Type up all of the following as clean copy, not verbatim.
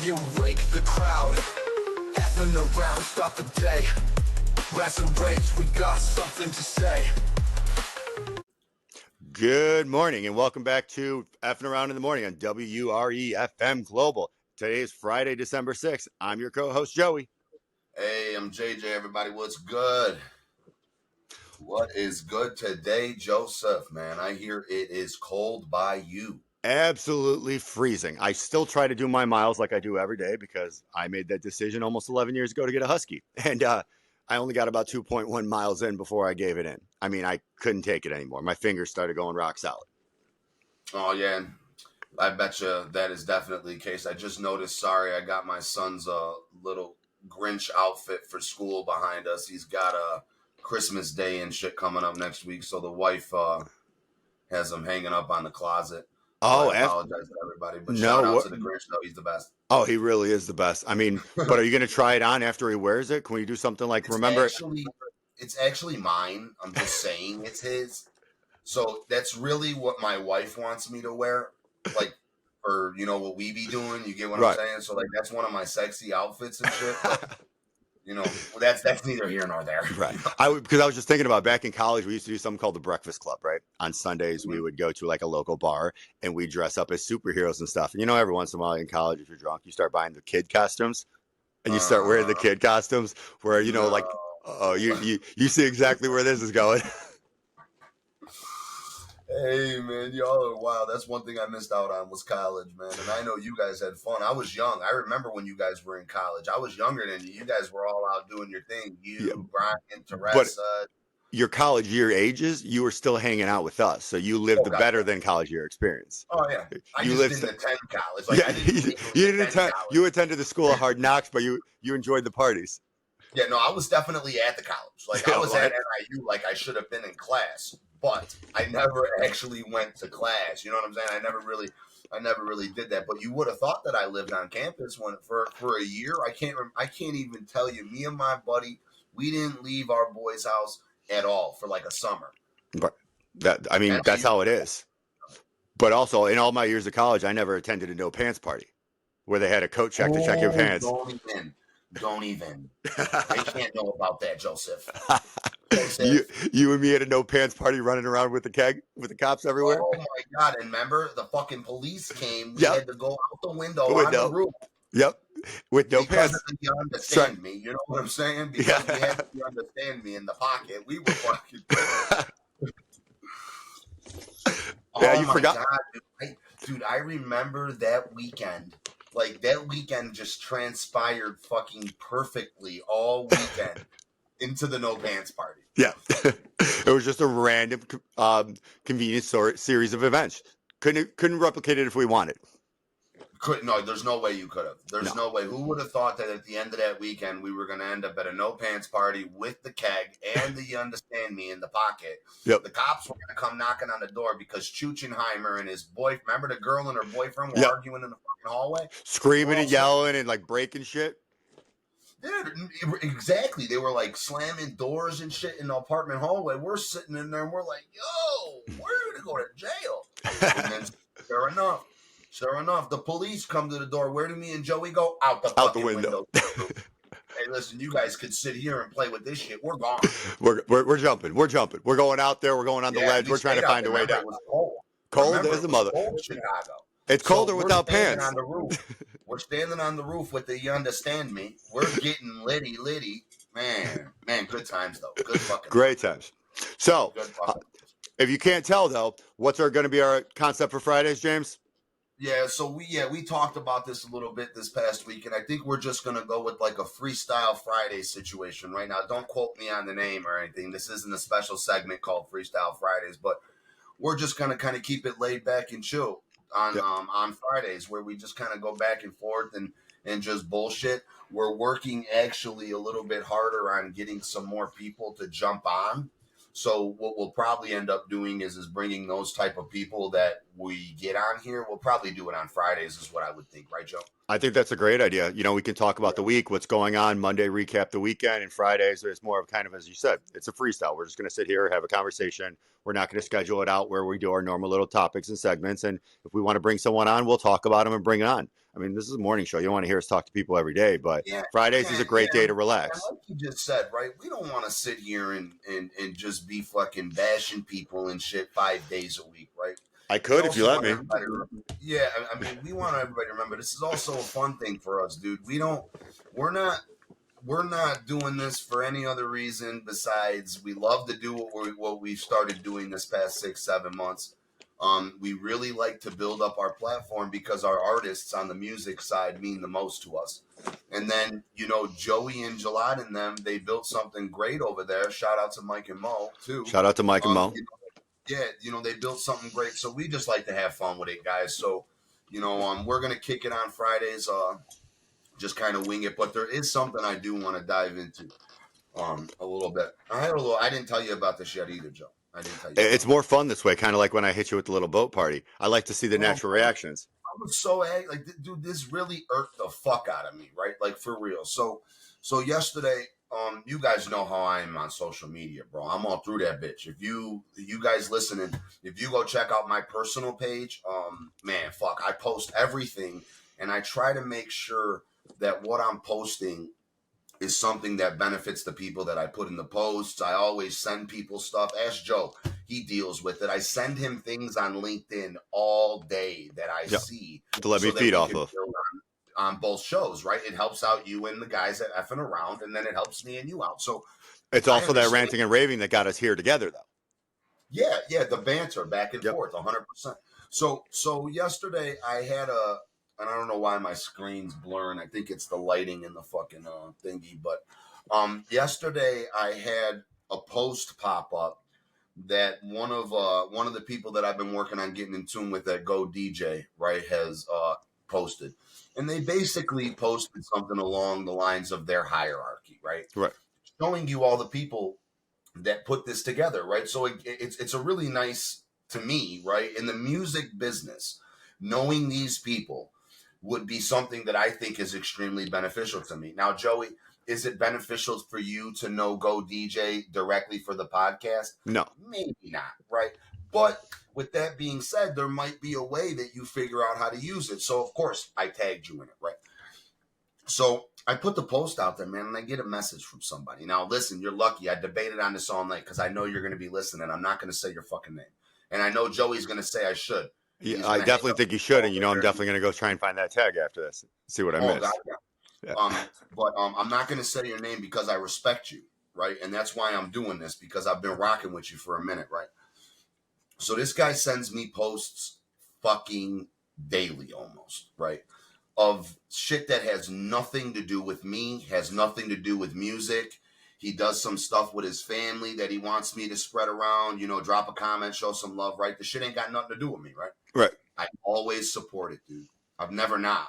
you wake the crowd. F'nAround, stop the day. Rats and raves, we got something to say. Good morning and welcome back to F'nAround in the Morning on WRE FM Global. Today is Friday, December 6th. I'm your co-host, Joey. Hey, I'm JJ, everybody. What's good? What is good today, Joseph, man? I hear it is cold by you. Absolutely freezing. I still try to do my miles like I do every day because I made that decision almost 11 years ago to get a Husky. And I only got about 2.1 miles in before I gave it in. I mean, I couldn't take it anymore. My fingers started going rock solid. Oh, yeah. I bet you that is definitely the case. I just noticed, I got my son's little Grinch outfit for school behind us. He's got a Christmas Day and shit coming up next week, so the wife has him hanging up on the closet. So I apologize to everybody, but shout out to the Grinch, though. He's the best. Oh, he really is the best. I mean, but are you going to try it on after he wears it? Can we do something like, It's actually mine. I'm just saying it's his. So that's really what my wife wants me to wear, like, for, what we be doing. You get what I'm saying? So, like, that's one of my sexy outfits and shit, but... that's neither here nor there. Right. Because I was just thinking about back in college, we used to do something called the Breakfast Club, right? On Sundays, we would go to like a local bar and we dress up as superheroes and stuff. And every once in a while in college, if you're drunk, you start buying the kid costumes and you start wearing the kid costumes where, you see exactly where this is going. Hey, man, y'all are wild. That's one thing I missed out on was college, man. And I know you guys had fun. I was young. I remember when you guys were in college. I was younger than you. You guys were all out doing your thing. Brian, Teresa. But your college year ages, you were still hanging out with us. So you lived the better than college year experience. Oh, yeah. I didn't attend college. Like, yeah, you attended the School of Hard Knocks, but you enjoyed the parties. Yeah, no, I was definitely at the college. Like, I was at NIU like I should have been in class. But I never actually went to class. You know what I'm saying? I never really did that. But you would have thought that I lived on campus for a year. I can't even tell you. Me and my buddy, we didn't leave our boy's house at all for like a summer. But that's how it is. But also, in all my years of college, I never attended a no pants party where they had a coat check to check your pants. Don't even. I can't know about that, Joseph. You and me at a no pants party running around with the keg with the cops everywhere. Oh my God! And remember, the fucking police came. We had to go out the window on the roof. Yep, with no pants. You understand me? You know what I'm saying? Because we had to understand me in the pocket. We were fucking. You forgot. God, dude, I remember that weekend. Like, that weekend just transpired fucking perfectly all weekend into the no pants party. Yeah. It was just a random convenient series of events. Couldn't replicate it if we wanted. No, there's no way you could have. There's no way. Who would have thought that at the end of that weekend we were going to end up at a no pants party with the keg and the you understand me in the pocket? Yep. The cops were going to come knocking on the door because Chuchenheimer and his boy, remember the girl and her boyfriend were arguing in the fucking hallway? Screaming and yelling and like breaking shit. Yeah, exactly. They were like slamming doors and shit in the apartment hallway. We're sitting in there and we're like, yo, we're going to go to jail. And then Sure enough, the police come to the door. Where do me and Joey go? Out the window. Hey, listen, you guys could sit here and play with this shit. We're gone. We're jumping. We're going out there. We're going on the ledge. We're trying to find a way down. It was cold. Cold as a mother. Cold in Chicago. It's colder without pants. On the roof. We're standing on the roof with the, you understand me. We're getting litty. Man, good times though. Good fucking Great times. So, if you can't tell though, what's going to be our concept for Fridays, James? Yeah, so we talked about this a little bit this past week, and I think we're just going to go with like a Freestyle Friday situation right now. Don't quote me on the name or anything. This isn't a special segment called Freestyle Fridays, but we're just going to kind of keep it laid back and chill on Fridays, where we just kind of go back and forth and just bullshit. We're working actually a little bit harder on getting some more people to jump on. So what we'll probably end up doing is bringing those type of people that we get on here, we'll probably do it on Fridays, is what I would think, right, Joe? I think that's a great idea. You know, we can talk about the week, what's going on. Monday, recap the weekend, and Fridays, there's more of kind of, as you said, it's a freestyle. We're just going to sit here, have a conversation. We're not going to schedule it out where we do our normal little topics and segments. And if we want to bring someone on, we'll talk about them and bring it on. I mean, this is a morning show. You don't want to hear us talk to people every day, but Fridays is a great day to relax. Like you just said, right? We don't want to sit here and just be fucking bashing people and shit 5 days a week, right? I could if you let me. Yeah, I mean, we want everybody to remember this is also a fun thing for us, dude. We're not doing this for any other reason besides we love to do what we started doing this past 6-7 months. We really like to build up our platform because our artists on the music side mean the most to us. And then, you know, Joey and Jalad and them, they built something great over there. Shout out to Mike and Mo, too. Shout out to Mike and Mo. Yeah, you know, they built something great. So we just like to have fun with it, guys. So, you know, we're going to kick it on Fridays, just kind of wing it. But there is something I do want to dive into a little bit. I didn't tell you about this yet either, Joe. I didn't tell you. It's more fun this way, kind of like when I hit you with the little boat party. I like to see the natural reactions. I was so like, dude, this really irked the fuck out of me, right? Like, for real. So yesterday, you guys know how I am on social media, bro. I'm all through that bitch. If you guys listening, if you go check out my personal page, man, fuck, I post everything, and I try to make sure that what I'm posting is something that benefits the people that I put in the posts. I always send people stuff. Ask Joe. He deals with it. I send him things on LinkedIn all day that I see. To let me feed off of. On both shows, right? It helps out you and the guys at F'nAround, and then it helps me and you out. So it's also that ranting and raving that got us here together, though. Yeah, the banter back and forth, 100%. So yesterday I had and I don't know why my screen's blurring. I think it's the lighting in the fucking thingy. But yesterday I had a post pop up that one of the people that I've been working on getting in tune with at Go DJ, right, has posted. And they basically posted something along the lines of their hierarchy, right? Right. Showing you all the people that put this together, right? So it's a really nice, to me, right? In the music business, knowing these people would be something that I think is extremely beneficial to me. Now, Joey, is it beneficial for you to know Go DJ directly for the podcast? No. Maybe not, right? But with that being said, there might be a way that you figure out how to use it. So, of course, I tagged you in it, right? So I put the post out there, man, and I get a message from somebody. Now, listen, you're lucky. I debated on this all night because I know you're going to be listening. I'm not going to say your fucking name. And I know Joey's going to say I should. Yeah, I definitely think you should. And, you know, I'm definitely going to go try and find that tag after this. See what I missed. God, yeah. But I'm not going to say your name because I respect you, right? And that's why I'm doing this, because I've been rocking with you for a minute, right? So this guy sends me posts fucking daily almost, right? Of shit that has nothing to do with me, has nothing to do with music. He does some stuff with his family that he wants me to spread around, you know, drop a comment, show some love, right? The shit ain't got nothing to do with me, right? Right. I always support it, dude. I've never not.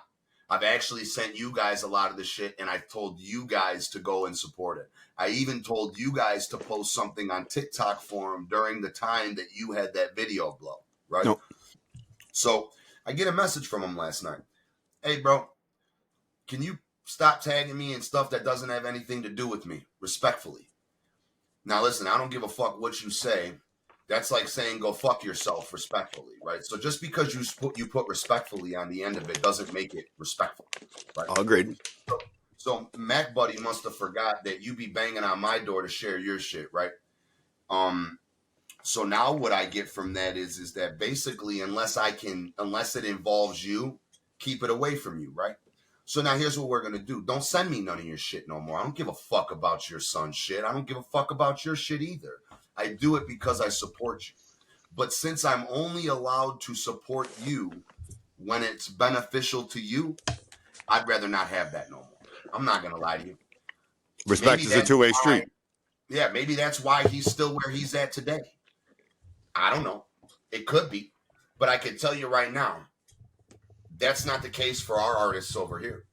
I've actually sent you guys a lot of the shit, and I've told you guys to go and support it. I even told you guys to post something on TikTok for him during the time that you had that video blow, right? Nope. So I get a message from him last night. Hey, bro, can you stop tagging me in stuff that doesn't have anything to do with me? Respectfully. Now, listen, I don't give a fuck what you say. That's like saying go fuck yourself respectfully, right? So just because you put respectfully on the end of it doesn't make it respectful, right? Agreed. So Mac Buddy must have forgot that you be banging on my door to share your shit, right? So now what I get from that is that basically unless it involves you, keep it away from you, right? So now here's what we're going to do. Don't send me none of your shit no more. I don't give a fuck about your son's shit. I don't give a fuck about your shit either. I do it because I support you. But since I'm only allowed to support you when it's beneficial to you, I'd rather not have that no more. I'm not going to lie to you. Respect is a two-way street. Yeah, maybe that's why he's still where he's at today. I don't know. It could be. But I can tell you right now, that's not the case for our artists over here.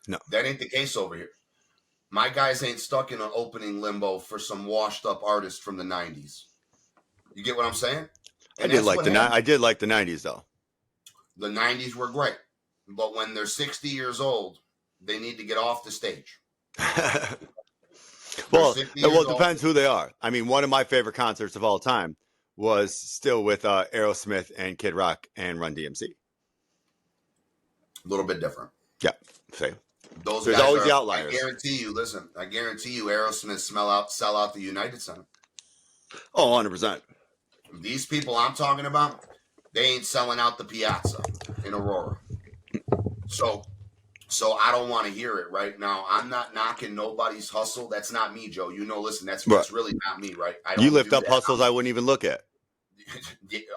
No. That ain't the case over here. My guys ain't stuck in an opening limbo for some washed up artist from the 90s. You get what I'm saying? I did like the 90s though. The 90s were great. But when they're 60 years old, they need to get off the stage. Well, 60 it years depends who they are. I mean, one of my favorite concerts of all time was still with Aerosmith and Kid Rock and Run DMC. A little bit different. Yeah, see, Those there's guys always are, the outliers. I guarantee you Aerosmith sell out the United Center. Oh, 100%. These people I'm talking about, they ain't selling out the Piazza in Aurora. So I don't want to hear it right now. I'm not knocking nobody's hustle. That's not me, Joe. Listen, that's really not me, right? I don't You lift do up that. hustles I wouldn't even look at.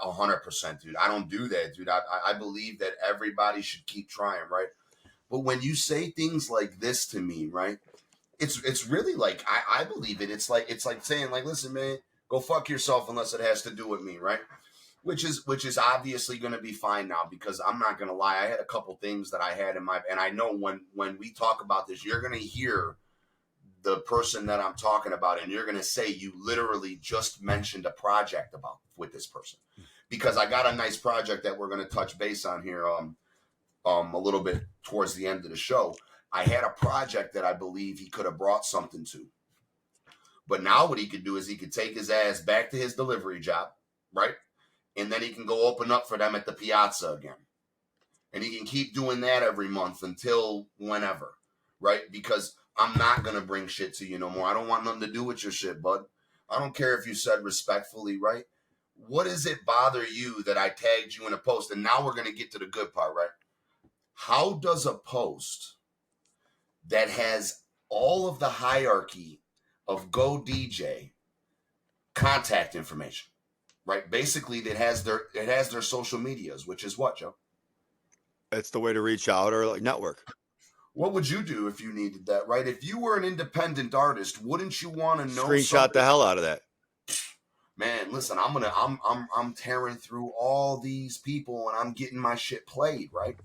100%, dude. I don't do that, dude. I believe that everybody should keep trying, right? But when you say things like this to me, right, it's really like I believe it. It's like saying like, listen, man, go fuck yourself unless it has to do with me, right? Which is obviously going to be fine now, because I'm not going to lie. I had a couple things that I had in my, and I know when we talk about this, you're going to hear the person that I'm talking about, and you're going to say you literally just mentioned a project about with this person, because I got a nice project that we're going to touch base on here a little bit towards the end of the show. I had a project that I believe he could have brought something to, but now what he could do is he could take his ass back to his delivery job, right? And then he can go open up for them at the Piazza again. And he can keep doing that every month until whenever, right? Because I'm not going to bring shit to you no more. I don't want nothing to do with your shit, bud. I don't care if you said respectfully, right? What does it bother you that I tagged you in a post? And now we're going to get to the good part, right? How does a post that has all of the hierarchy of Go DJ contact information, right? Basically, it has their social medias, which is what, Joe? It's the way to reach out or like network. What would you do if you needed that, right? If you were an independent artist, wouldn't you want to know? Screenshot the hell out of that. Man, listen, I'm tearing through all these people and I'm getting my shit played, right?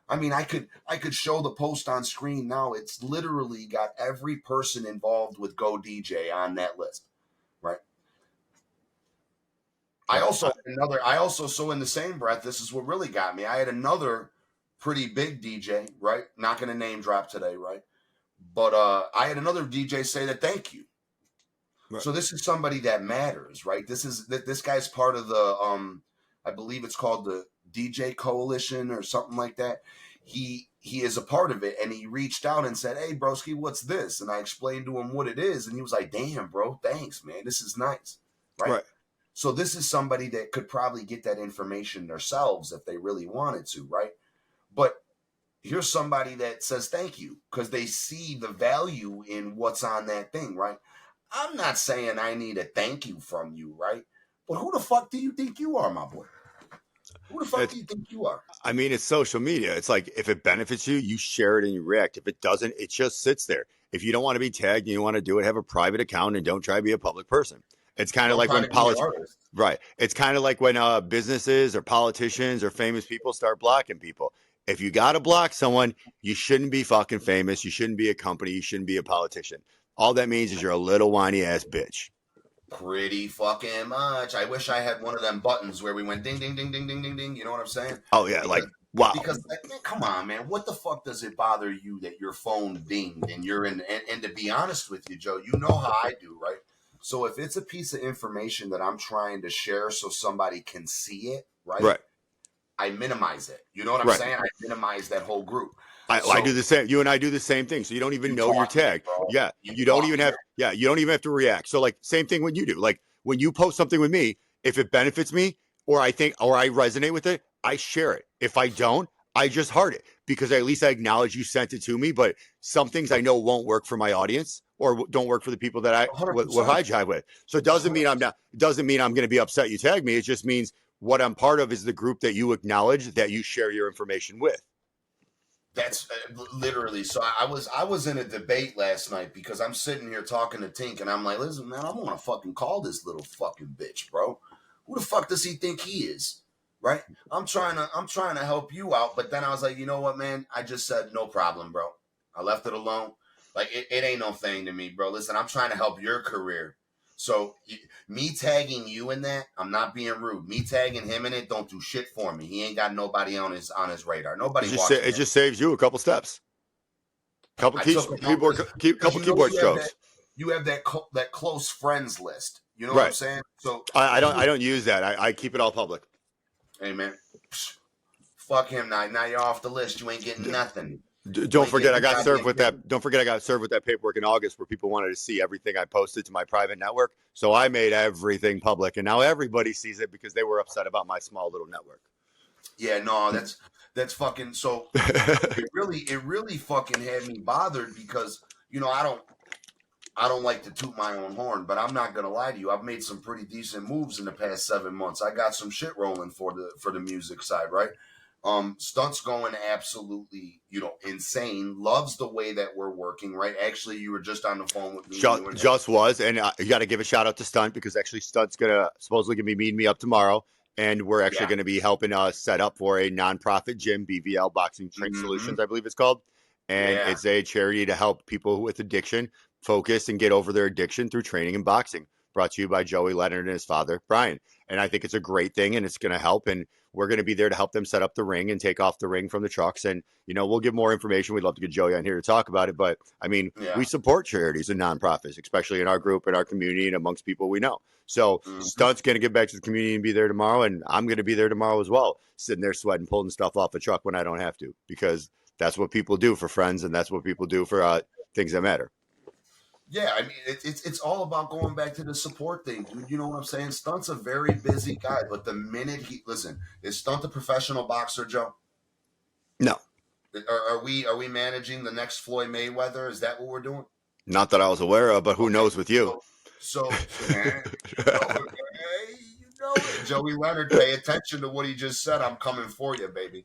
I mean, I could show the post on screen now. It's literally got every person involved with Go DJ on that list, right? So in the same breath, this is what really got me. I had another pretty big DJ, right? Not going to name drop today, right? But I had another DJ say that thank you. Right. So this is somebody that matters, right? This guy's part of the I believe it's called the DJ Coalition or something like that. He is a part of it, and he reached out and said, "Hey, broski, what's this?" And I explained to him what it is, and he was like, "Damn, bro, thanks, man. This is nice." Right? So this is somebody that could probably get that information themselves if they really wanted to, right? But here's somebody that says thank you because they see the value in what's on that thing, right? I'm not saying I need a thank you from you, right? But who the fuck do you think you are, my boy? Who the fuck do you think you are? I mean, it's social media. It's like if it benefits you, you share it and you react. If it doesn't, it just sits there. If you don't want to be tagged and you want to do it, have a private account and don't try to be a public person. It's kind of like when politics, right? It's kind of like when businesses or politicians or famous people start blocking people. If you got to block someone, you shouldn't be fucking famous. You shouldn't be a company. You shouldn't be a politician. All that means is you're a little whiny ass bitch. Pretty fucking much. I wish I had one of them buttons where we went ding, ding, ding, ding, ding, ding, ding. You know what I'm saying? Oh, yeah. Like, wow. Because, man, come on, man. What the fuck does it bother you that your phone dinged and you're in? And to be honest with you, Joe, you know how I do, right? So if it's a piece of information that I'm trying to share so somebody can see it, right? I minimize it. You know what I'm saying? I minimize that whole group. I do the same. You and I do the same thing. So you don't even know you're tagged. Yeah. You don't even have to react. So like same thing when you do. Like when you post something with me, if it benefits me or I resonate with it, I share it. If I don't, I just heart it because at least I acknowledge you sent it to me. But some things I know won't work for my audience or don't work for the people that I jive with. So it doesn't mean I'm going to be upset you tag me. It just means what I'm part of is the group that you acknowledge that you share your information with. That's literally. So I was in a debate last night because I'm sitting here talking to Tink and I'm like, listen, man, I'm going to fucking call this little fucking bitch, bro. Who the fuck does he think he is? Right? I'm trying to help you out. But then I was like, you know what, man? I just said, no problem, bro. I left it alone. Like, it ain't no thing to me, bro. Listen, I'm trying to help your career. So me tagging you in that, I'm not being rude. Me tagging him in it don't do shit for me. He ain't got nobody on his radar. Nobody watching It him. just saves you a couple steps, couple I took him out because couple you know keyboard strokes. you have that close friends list. You know what I'm Right. saying? So I don't use that. I keep it all public. hey man, fuck him now. Now you're off the list. You ain't getting nothing. You Don't ain't forget, getting I a got served goddamn with thing. that. Don't forget, I got served with that paperwork in August where people wanted to see everything I posted to my private network. So I made everything public, and now everybody sees it because they were upset about my small little network. Yeah, no, that's fucking. So it really fucking had me bothered because I don't like to toot my own horn, but I'm not gonna lie to you. I've made some pretty decent moves in the past 7 months. I got some shit rolling for the music side, right? Stunts going absolutely, insane. Loves the way that we're working, right? Actually, you were just on the phone with me. Just was, and you got to give a shout out to Stunt because actually Stunt's supposedly gonna be meeting me up tomorrow, and we're actually Yeah. going to be helping us set up for a nonprofit gym, BVL Boxing Training Solutions, I believe it's called, and Yeah. it's a charity to help people with addiction focus and get over their addiction through training and boxing. Brought to you by Joey Leonard and his father Brian, and I think it's a great thing, and it's going to help, and we're going to be there to help them set up the ring and take off the ring from the trucks, and we'll give more information. We'd love to get Joey on here to talk about it, but I mean, Yeah. we support charities and nonprofits, especially in our group, in our community, and amongst people we know. So Stunt's going to get back to the community and be there tomorrow, and I'm going to be there tomorrow as well, sitting there sweating, pulling stuff off a truck when I don't have to, because that's what people do for friends, and that's what people do for things that matter. Yeah, I mean, it's all about going back to the support thing, dude. You know what I'm saying? Stunt's a very busy guy, but the minute is Stunt a professional boxer, Joe? No. Are we managing the next Floyd Mayweather? Is that what we're doing? Not that I was aware of, but who knows with you? So Joey Leonard, pay attention to what he just said. I'm coming for you, baby.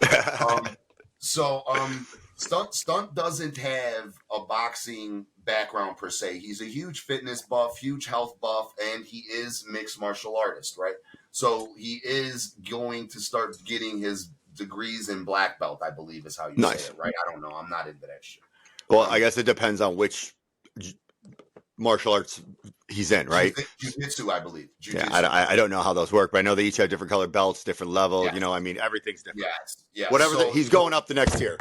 Stunt doesn't have a boxing background per se. He's a huge fitness buff, huge health buff, and he is mixed martial artist, right? So he is going to start getting his degrees in black belt, I believe is how you say it, right? I don't know. I'm not into that shit. Well, I guess it depends on which martial arts he's in, right? Jiu-jitsu, I believe. Yeah, I don't know how those work, but I know they each have different colored belts, different levels. Yes. I mean, everything's different. Yes. Whatever, he's going up the next tier.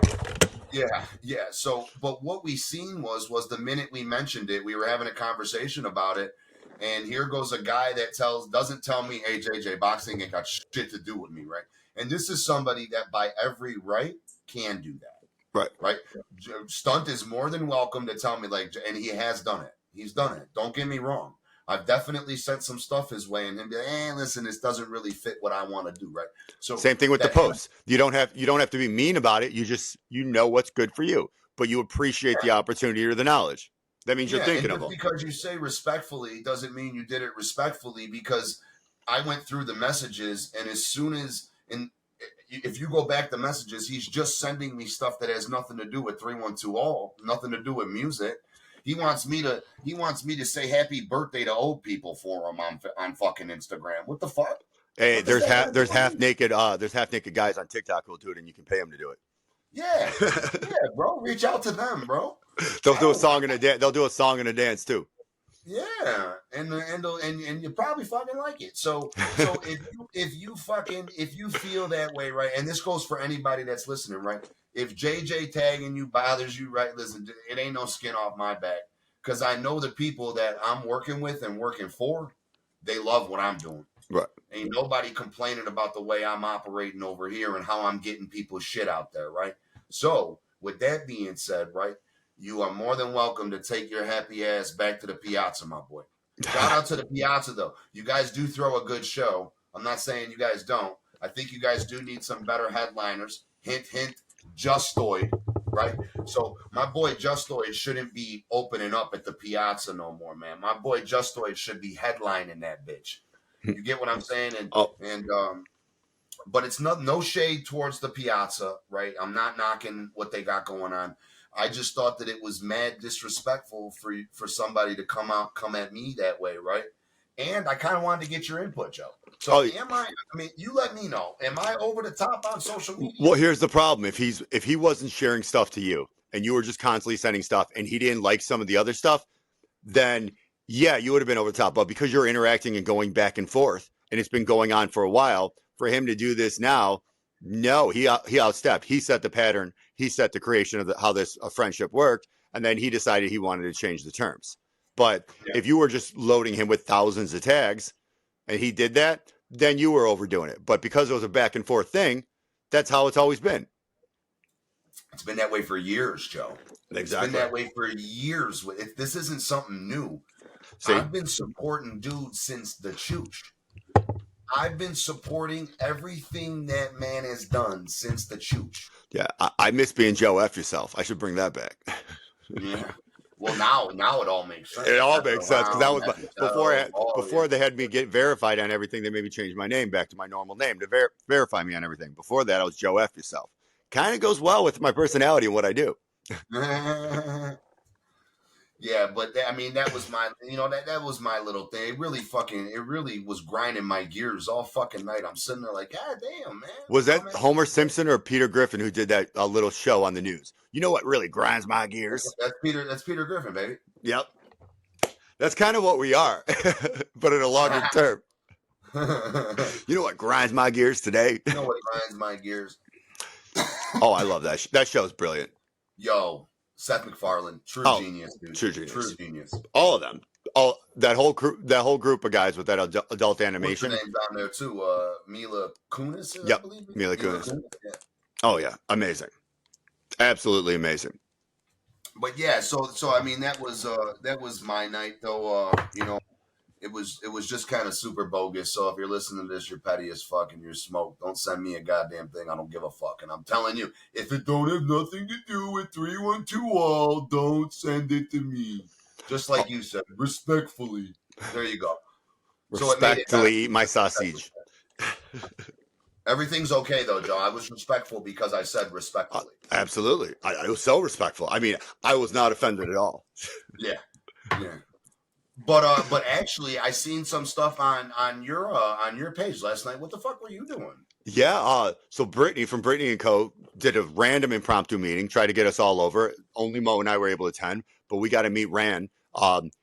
Yeah. So, but what we seen was the minute we mentioned it, we were having a conversation about it, and here goes a guy that doesn't tell me, hey, JJ, boxing ain't got shit to do with me, right? And this is somebody that by every right can do that. Right. Stunt is more than welcome to tell me, and he has done it. He's done it. Don't get me wrong. I've definitely sent some stuff his way, and him be like, listen, this doesn't really fit what I want to do, right? So same thing with the posts. You don't have to be mean about it. You just what's good for you, but you appreciate the opportunity or the knowledge. That means you're thinking of them. Because you say respectfully doesn't mean you did it respectfully. Because I went through the messages, and as soon as if you go back the messages, he's just sending me stuff that has nothing to do with 312 All, nothing to do with music. He wants me to say happy birthday to old people for him on fucking Instagram. What the fuck? Hey, there's half naked guys on TikTok who'll do it, and you can pay them to do it. Yeah, bro. Reach out to them, bro. They'll do a song and a dance. They'll do a song and a dance too. Yeah, and you probably fucking like it. So if you feel that way, right? And this goes for anybody that's listening, right? If JJ tagging you bothers you, right? Listen, it ain't no skin off my back, because I know the people that I'm working with and working for, they love what I'm doing. Right. Ain't nobody complaining about the way I'm operating over here and how I'm getting people's shit out there, right? So with that being said, right? You are more than welcome to take your happy ass back to the Piazza, my boy. Shout out to the Piazza, though. You guys do throw a good show. I'm not saying you guys don't. I think you guys do need some better headliners. Hint, hint, Justoid, right? So my boy Justoid shouldn't be opening up at the Piazza no more, man. My boy Justoid should be headlining that bitch. You get what I'm saying? But it's no shade towards the Piazza, right? I'm not knocking what they got going on. I just thought that it was mad disrespectful for somebody to come at me that way, right? And I kind of wanted to get your input, Joe. So I mean, you let me know. Am I over the top on social media? Well, here's the problem. If he wasn't sharing stuff to you and you were just constantly sending stuff and he didn't like some of the other stuff, then Yeah, you would have been over the top, but because you're interacting and going back and forth, and it's been going on for a while, for him to do this now, no, he outstepped. He set the pattern. He set the creation of how this a friendship worked, and then he decided he wanted to change the terms. But Yeah. if you were just loading him with thousands of tags, and he did that, then you were overdoing it. But because it was a back and forth thing, that's how it's always been. It's been that way for years, Joe. It's been Exactly. that way for years. This isn't something new. See, I've been supporting dudes since the chooch. I've been supporting everything that man has done since the chooch. yeah, I miss being Joe F yourself. I should bring that back. Yeah. Well, now it all makes sense. It all F makes sense because that around, was F before oh, before they had me get verified on everything. They made me change my name back to my normal name to verify me on everything. Before that, I was Joe F yourself. Kind of goes well with my personality and what I do. yeah. Yeah, but I mean, that was my, that was my little thing. It really was grinding my gears all fucking night. I'm sitting there like, God damn, man. Was that Man, Homer Simpson or Peter Griffin who did that little show on the news? You know what really grinds my gears? That's Peter Griffin, baby. Yep, that's kind of what we are, but in a longer term. You know what grinds my gears today? You know what grinds my gears? Oh, I love that. That show is brilliant. Yo, Seth MacFarlane, true genius, dude. True genius. True genius. All of them. All that whole group of guys with that adult animation. What's her name's on there too? Mila Kunis, I Yep, believe. Mila Kunis. Yeah. Oh yeah, amazing, absolutely amazing. But yeah, so I mean that was my night though. It was just kind of super bogus. So if you're listening to this, you're petty as fuck and you're smoked. Don't send me a goddamn thing. I don't give a fuck. And I'm telling you, if it don't have nothing to do with 312 all, don't send it to me. Just like you said, respectfully. There you go. Respectfully, my sausage. Everything's okay though, Joe. I was respectful because I said respectfully. Absolutely, I was so respectful. I mean, I was not offended at all. Yeah, yeah. But actually, I seen some stuff on your page last night. What the fuck were you doing? Yeah, so Brittany from Brittany and Co. did a random impromptu meeting, tried to get us all over. Only Mo and I were able to attend, but we got to meet Rand.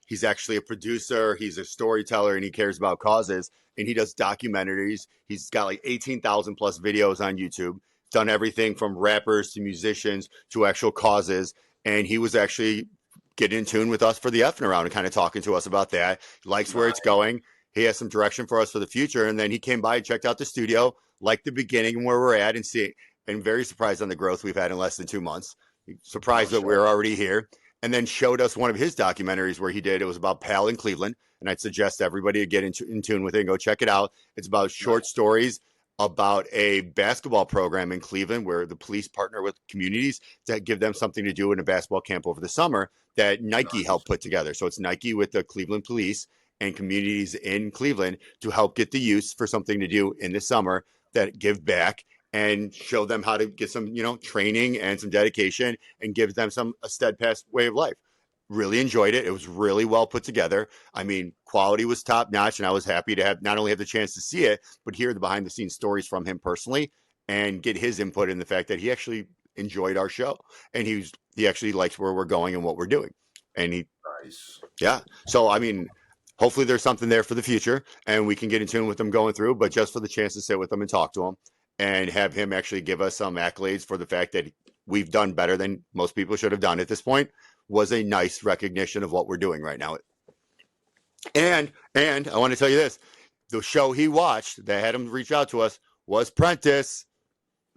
He's actually a producer, he's a storyteller, and he cares about causes, and he does documentaries. He's got like 18,000 plus videos on YouTube, done everything from rappers to musicians to actual causes, and he was actually getting in tune with us for the F'nAround and kind of talking to us about that. He likes where it's going. He has some direction for us for the future, and then he came by and checked out the studio, like the beginning and where we're at, and very surprised on the growth we've had in less than 2 months. Surprised that we're already here, and then showed us one of his documentaries where he did. It was about Pal in Cleveland, and I'd suggest everybody to get in tune with it and go check it out. It's about short stories about a basketball program in Cleveland where the police partner with communities to give them something to do in a basketball camp over the summer that Nike helped put together. So it's Nike with the Cleveland police and communities in Cleveland to help get the youth for something to do in the summer that give back and show them how to get some, training and some dedication and give them a steadfast way of life. Really enjoyed it. It was really well put together. I mean, quality was top notch, and I was happy to have not only have the chance to see it, but hear the behind the scenes stories from him personally and get his input in the fact that he actually enjoyed our show and he actually likes where we're going and what we're doing. And Nice. Yeah. So, I mean, hopefully there's something there for the future and we can get in tune with them going through, but just for the chance to sit with them and talk to him and have him actually give us some accolades for the fact that we've done better than most people should have done at this point was a nice recognition of what we're doing right now. And I want to tell you this, the show he watched that had him reach out to us was Prentice.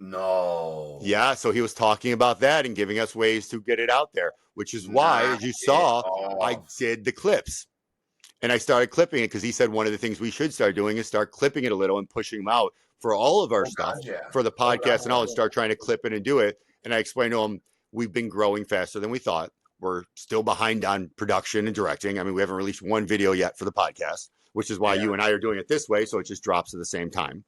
No. Yeah, so he was talking about that and giving us ways to get it out there, which is why, as you saw, I did the clips. And I started clipping it because he said one of the things we should start doing is start clipping it a little and pushing them out for all of our stuff, for the podcast and all, and start trying to clip it and do it. And I explained to him, we've been growing faster than we thought. We're still behind on production and directing. I mean, we haven't released one video yet for the podcast, which is why you and I are doing it this way. So it just drops at the same time.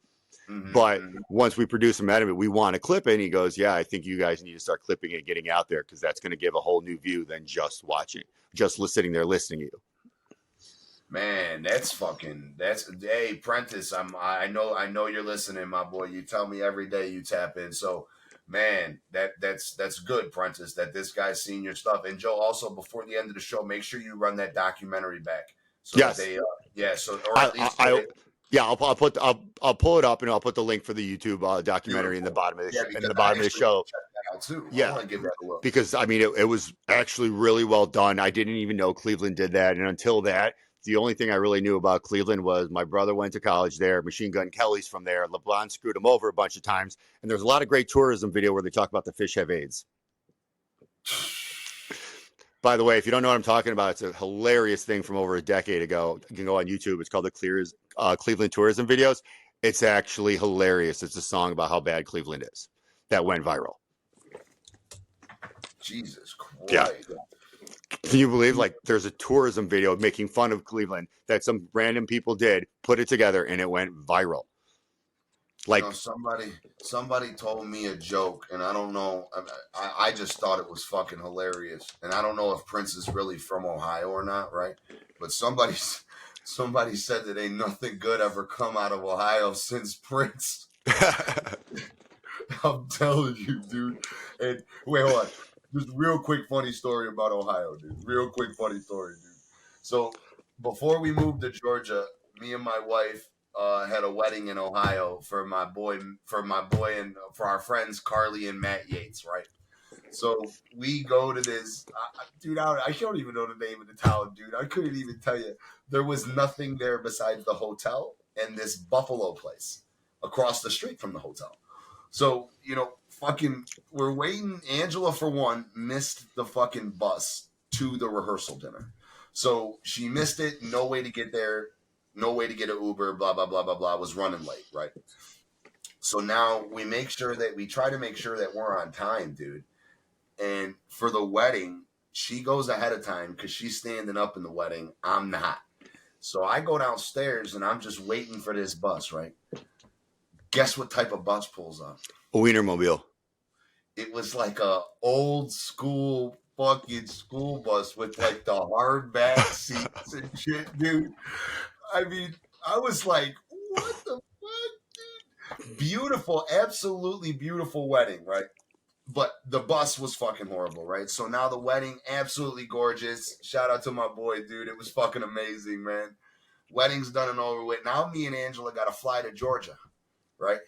Mm-hmm. But once we produce some edit, we want to clip it. And he goes, yeah, I think you guys need to start clipping it and getting out there because that's going to give a whole new view than just watching, just sitting there listening to you. Man, hey, Prentice, I know you're listening, my boy. You tell me every day you tap in. So Man, that's good, Prentice, that this guy's seen your stuff. And Joe, also before the end of the show, make sure you run that documentary back so that Yes. they, so or I, at least I, get I it. yeah, I'll pull it up and I'll put the link for the YouTube documentary in the Beautiful. bottom of Yeah, the because I bottom of the actually want show. to check that out too. I Yeah, want to give that a look. because I mean it was actually really well done. I didn't even know Cleveland did that, and until that, the only thing I really knew about Cleveland was my brother went to college there. Machine Gun Kelly's from there. LeBron screwed him over a bunch of times, and there's a lot of great tourism video where they talk about the fish have AIDS. By the way, if you don't know what I'm talking about, it's a hilarious thing from over a decade ago. You can go on YouTube. It's called the Cleveland Tourism Videos. It's actually hilarious. It's a song about how bad Cleveland is that went viral. Jesus Christ. Yeah. Can you believe like there's a tourism video making fun of Cleveland that some random people did, put it together, and it went viral? Like, You know, somebody told me a joke, and I don't know. I just thought it was fucking hilarious, and I don't know if Prince is really from Ohio or not, right? But somebody said that ain't nothing good ever come out of Ohio since Prince. I'm telling you, dude. And wait, hold on. Just real quick funny story about Ohio, dude. Real quick funny story, dude. So before we moved to Georgia, me and my wife had a wedding in Ohio for my boy, and for our friends Carly and Matt Yates, right? So we go to this, dude. I don't even know the name of the town, dude. I couldn't even tell you. There was nothing there besides the hotel and this buffalo place across the street from the hotel. So, fucking, we're waiting. Angela, for one, missed the fucking bus to the rehearsal dinner. So she missed it. No way to get there. No way to get an Uber. Blah, blah, blah, blah, blah. Was running late, right? So now we try to make sure that we're on time, dude. And for the wedding, she goes ahead of time because she's standing up in the wedding. I'm not. So I go downstairs and I'm just waiting for this bus, right? Guess what type of bus pulls up? a Wienermobile. It was like a old school fucking school bus with like the hardback seats and shit, dude. I mean, I was like, what the fuck, dude? Beautiful, absolutely beautiful wedding, right? But the bus was fucking horrible, right? So now the wedding, absolutely gorgeous. Shout out to my boy, dude. It was fucking amazing, man. Wedding's done and over with. Now me and Angela got to fly to Georgia, right?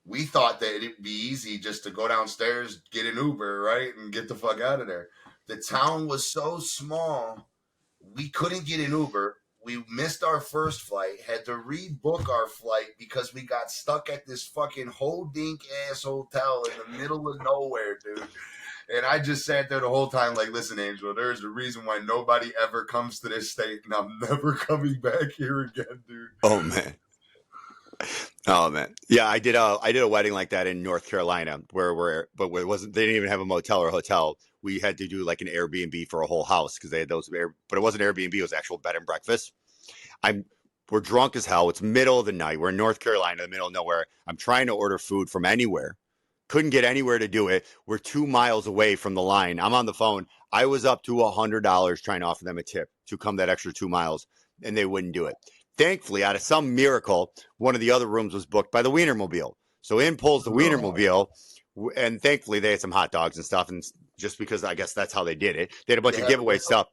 We thought that it'd be easy just to go downstairs, get an Uber, right? And get the fuck out of there. The town was so small, we couldn't get an Uber. We missed our first flight, had to rebook our flight because we got stuck at this fucking hodink ass hotel in the middle of nowhere, dude. And I just sat there the whole time like, listen, Angela, there's a reason why nobody ever comes to this state, and I'm never coming back here again, dude. Oh man. Oh man, yeah, I did a wedding like that in North Carolina but it wasn't. They didn't even have a motel or hotel. We had to do like an Airbnb for a whole house because they had those. But it wasn't Airbnb; it was actual bed and breakfast. We're drunk as hell. It's middle of the night. We're in North Carolina, in the middle of nowhere. I'm trying to order food from anywhere. Couldn't get anywhere to do it. We're 2 miles away from the line. I'm on the phone. I was up to $100 trying to offer them a tip to come that extra 2 miles, and they wouldn't do it. Thankfully, out of some miracle, one of the other rooms was booked by the Wienermobile. So in pulls the Wienermobile, and thankfully they had some hot dogs and stuff. And just because I guess that's how they did it, they had a bunch of giveaway stuff.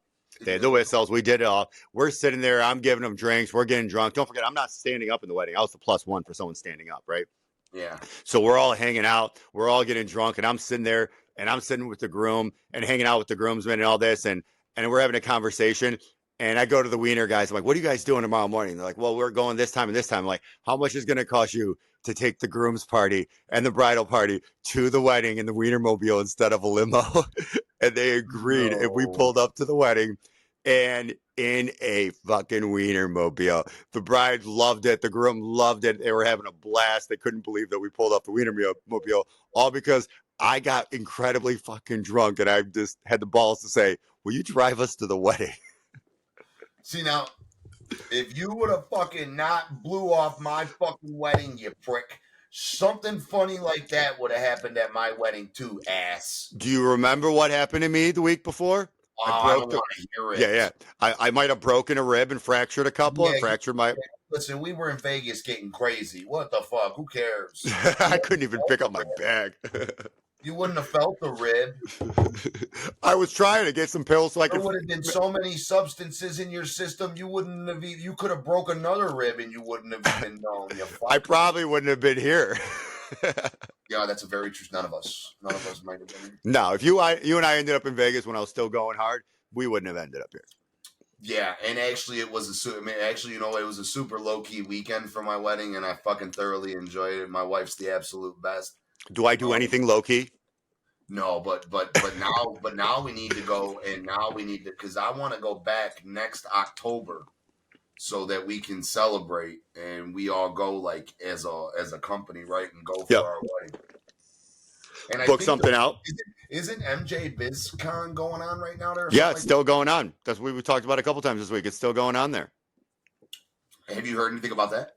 They had the whistles. We did it all. We're sitting there. I'm giving them drinks. We're getting drunk. Don't forget, I'm not standing up in the wedding. I was the +1 for someone standing up, right? Yeah. So we're all hanging out. We're all getting drunk, and I'm sitting there, and I'm sitting with the groom and hanging out with the groomsmen and all this, and we're having a conversation. And I go to the Wiener guys. I'm like, what are you guys doing tomorrow morning? They're like, well, we're going this time and this time. I'm like, how much is going to cost you to take the groom's party and the bridal party to the wedding in the Wienermobile instead of a limo? And they agreed. No. And we pulled up to the wedding and in a fucking Wienermobile. The bride loved it. The groom loved it. They were having a blast. They couldn't believe that we pulled up the Wienermobile, all because I got incredibly fucking drunk. And I just had the balls to say, will you drive us to the wedding? See, now, if you would have fucking not blew off my fucking wedding, you prick, something funny like that would have happened at my wedding too, ass. Do you remember what happened to me the week before? Oh, I I broke don't the. want to hear Yeah, it. yeah. I might have broken a rib and fractured a couple Yeah, and fractured my. listen, we were in Vegas getting crazy. What the fuck? Who cares? I couldn't even pick up my bag. You wouldn't have felt the rib. I was trying to get some pills so I There could. would have been so many substances in your system, you wouldn't have. You could have broke another rib, and you wouldn't have even known. You I fuck. probably wouldn't have been here. Yeah, that's a very true. None of us might have been here. No, if you and I ended up in Vegas when I was still going hard, we wouldn't have ended up here. Yeah, and actually, it was it was a super low key weekend for my wedding, and I fucking thoroughly enjoyed it. My wife's the absolute best. Do I do anything low key? No, but now we need to go, and now we need to, because I want to go back next October so that we can celebrate and we all go like as a company, right, and go for our wedding. And I Book think something out. Isn't MJ BizCon going on right now there? Yeah, it's still going on. That's what we talked about a couple times this week. It's still going on there. Have you heard anything about that?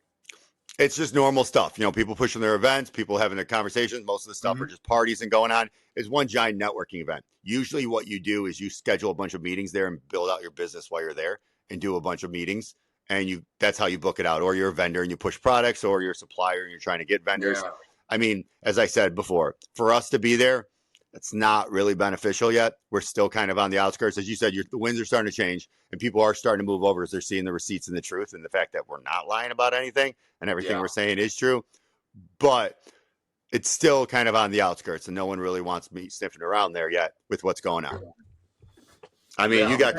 It's just normal stuff. You know, people pushing their events, people having their conversations. Most of the stuff are just parties and going on. It's one giant networking event. Usually what you do is you schedule a bunch of meetings there and build out your business while you're there and do a bunch of meetings. And that's how you book it out. Or you're a vendor and you push products, or you're a supplier and you're trying to get vendors. Yeah. I mean, as I said before, for us to be there, it's not really beneficial yet. We're still kind of on the outskirts. As you said, the winds are starting to change and people are starting to move over as they're seeing the receipts and the truth and the fact that we're not lying about anything and everything we're saying is true. But it's still kind of on the outskirts and no one really wants me sniffing around there yet with what's going on. I mean, you got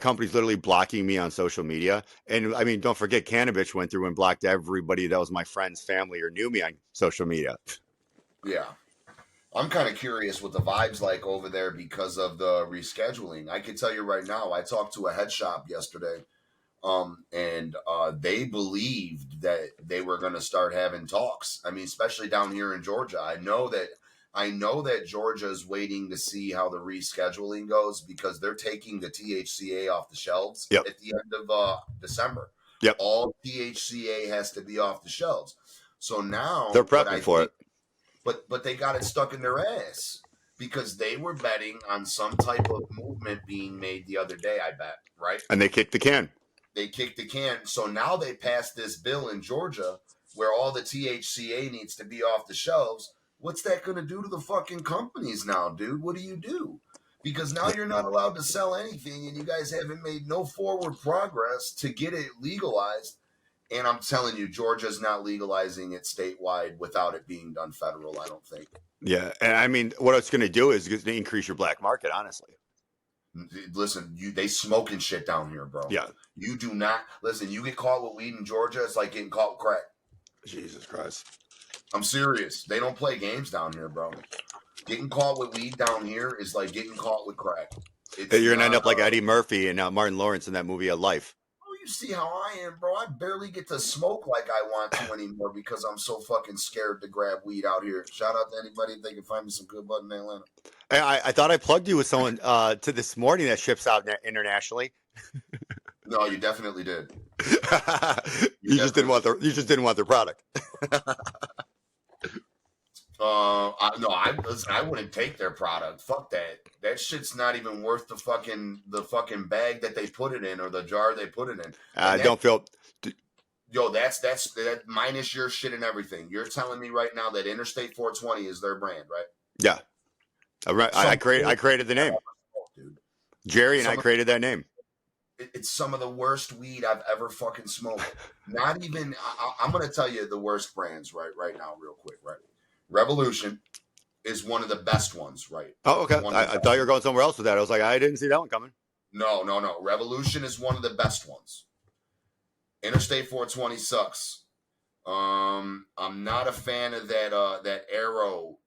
companies literally blocking me on social media. And I mean, don't forget, Cannabis went through and blocked everybody that was my friend's family or knew me on social media. Yeah. I'm kind of curious what the vibe's like over there because of the rescheduling. I can tell you right now, I talked to a head shop yesterday, and they believed that they were going to start having talks. I mean, especially down here in Georgia. I know that Georgia is waiting to see how the rescheduling goes because they're taking the THCA off the shelves at the end of December. Yep. All THCA has to be off the shelves. So now they're prepping for it. But they got it stuck in their ass because they were betting on some type of movement being made the other day, I bet, right? And they kicked the can. So now they passed this bill in Georgia where all the THCA needs to be off the shelves. What's that going to do to the fucking companies now, dude? What do you do? Because now you're not allowed to sell anything and you guys haven't made no forward progress to get it legalized. And I'm telling you, Georgia's not legalizing it statewide without it being done federal, I don't think. Yeah. And I mean, what it's going to do is going to increase your black market, honestly. Listen, they smoking shit down here, bro. Yeah. You do not. Listen, you get caught with weed in Georgia, it's like getting caught with crack. Jesus Christ. I'm serious. They don't play games down here, bro. Getting caught with weed down here is like getting caught with crack. You're going to end up like Eddie Murphy and Martin Lawrence in that movie, A Life. You see how I am, bro. I barely get to smoke like I want to anymore because I'm so fucking scared to grab weed out here. Shout out to anybody if they can find me some good bud in Atlanta. I thought I plugged you with someone to this morning that ships out internationally. No, you definitely did. You just didn't want their product. I wouldn't take their product. Fuck that. That shit's not even worth the fucking bag that they put it in or the jar they put it in. That minus your shit and everything. You're telling me right now that Interstate 420 is their brand, right? Yeah. I created the name. Dude. Jerry and I created that name. It's some of the worst weed I've ever fucking smoked. Not even. I'm gonna tell you the worst brands right now, real quick, right? Revolution is one of the best ones, right? Oh, okay. I thought you were going somewhere else with that. I was like, I didn't see that one coming. No. Revolution is one of the best ones. Interstate 420 sucks. I'm not a fan of that arrow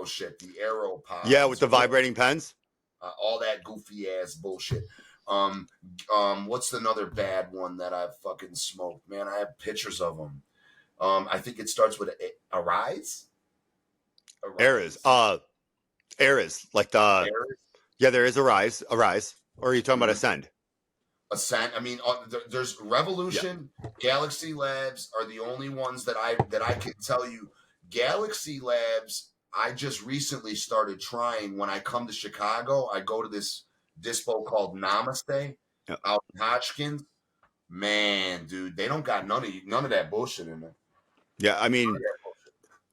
shit, the arrow pods. Yeah, with the vibrating pens. All that goofy ass bullshit. What's another bad one that I've fucking smoked? Man, I have pictures of them. I think it starts with a rise. Eras, like the Eras? Yeah, there is a rise, or are you talking about Ascend? Ascend. I mean, there's Revolution, Galaxy Labs are the only ones that I can tell you. Galaxy Labs, I just recently started trying. When I come to Chicago, I go to this dispo called Namaste Yeah. out in Hodgkins. Man, dude, they don't got none of that bullshit in there. Yeah, I mean,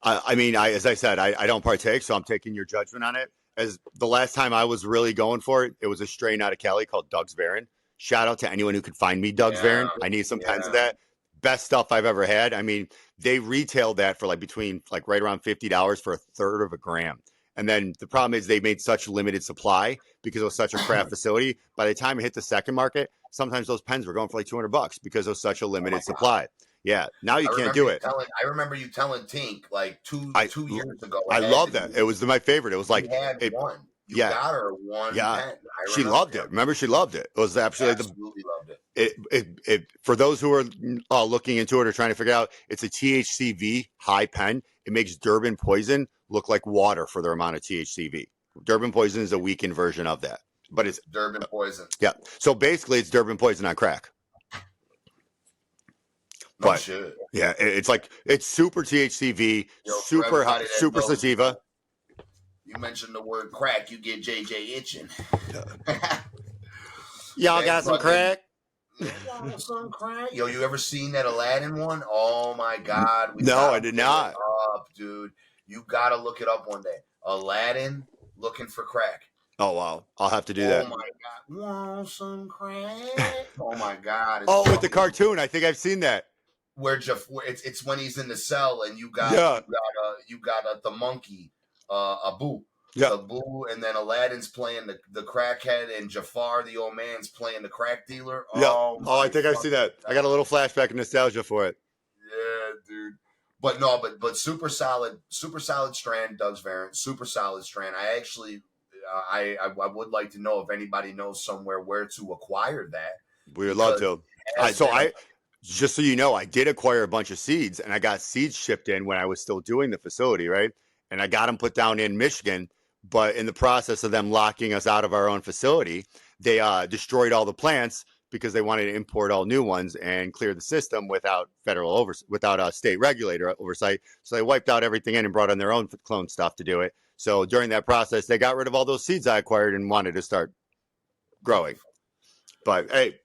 as I said, I don't partake, so I'm taking your judgment on it. As the last time I was really going for it, it was a strain out of Cali called Doug's Varon. Shout out to anyone who can find me Doug's Varon. I need some pens of that. Best stuff I've ever had. I mean, they retailed that for between right around $50 for a third of a gram. And then the problem is they made such limited supply because it was such a craft facility. By the time it hit the second market, sometimes those pens were going for $200 because it was such a limited supply. Yeah, now you can't do it. I remember you telling Tink two years ago. I love that. It was my favorite. It was like you had one. You got her one pen. She loved it. Remember, she loved it. It was absolutely loved it. It for those who are looking into it or trying to figure out, it's a THCV high pen. It makes Durban poison look like water for their amount of THCV. Durban poison is a weakened version of that, but it's Durban poison. Yeah. So basically, it's Durban poison on crack. No shit. Yeah, it's super THCV, super sativa. You mentioned the word crack, you get JJ itching. Y'all got some crack? Some crack? Yo, you ever seen that Aladdin one? Oh my God. No, I did not. Up, dude. You gotta look it up one day. Aladdin looking for crack. Oh wow, I'll have to do that. Oh my God, want some crack? Oh my God. With the cartoon, I think I've seen that. Where it's when he's in the cell and you got the monkey, Abu. Yeah. Abu, and then Aladdin's playing the crackhead, and Jafar, the old man's, playing the crack dealer. Yeah. I think I've seen that. I got a little flashback and nostalgia for it. Yeah, dude. But super solid strand, Doug's Varon, super solid strand. I actually, I would like to know if anybody knows somewhere where to acquire that. We would love to. Just so you know, I did acquire a bunch of seeds, and I got seeds shipped in when I was still doing the facility, right? And I got them put down in Michigan, but in the process of them locking us out of our own facility, they destroyed all the plants because they wanted to import all new ones and clear the system without without a state regulator oversight. So they wiped out everything in and brought in their own clone stuff to do it. So during that process, they got rid of all those seeds I acquired and wanted to start growing. But hey,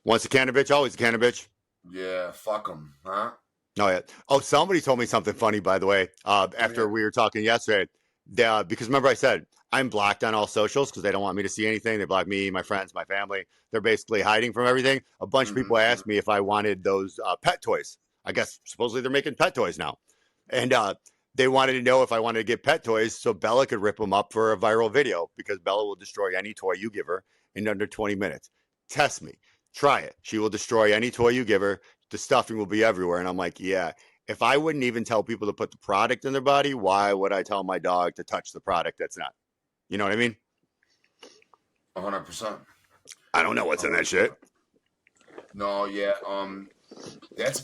once a cannabis, always a cannabis. Yeah, fuck them, huh? Oh, yeah. Oh, somebody told me something funny, by the way, after we were talking yesterday. Because remember I said, I'm blocked on all socials because they don't want me to see anything. They block me, my friends, my family. They're basically hiding from everything. A bunch of people asked me if I wanted those pet toys. I guess supposedly they're making pet toys now. And they wanted to know if I wanted to get pet toys so Bella could rip them up for a viral video, because Bella will destroy any toy you give her in under 20 minutes. Test me. Try it. She will destroy any toy you give her. The stuffing will be everywhere. And I'm like, yeah, if I wouldn't even tell people to put the product in their body, why would I tell my dog to touch the product that's not? You know what I mean? 100%. I don't know what's in that shit. No, yeah.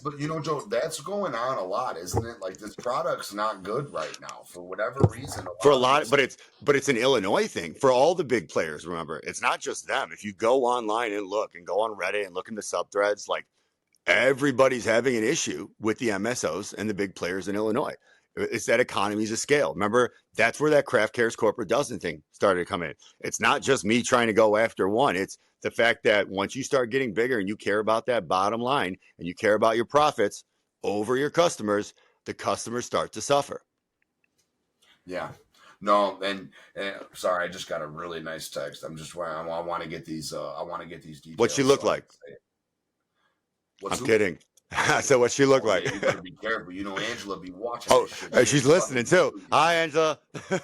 But Joe, that's going on a lot, isn't it? Like, this product's not good right now for whatever reason. But it's an Illinois thing for all the big players. Remember, it's not just them. If you go online and look and go on Reddit and look in the subthreads, like, everybody's having an issue with the MSOs and the big players in Illinois. It's that economies of scale. Remember, that's where that Craft Cares corporate dozen thing started to come in. It's not just me trying to go after one. It's the fact that once you start getting bigger and you care about that bottom line and you care about your profits over your customers, the customers start to suffer. Yeah. No, and sorry, I just got a really nice text. I want to get these. I want to get these details. What'd she look like? I'm kidding. So what she look like? You better be careful. Angela be watching. Oh, she's listening too. Hi, Angela. I'm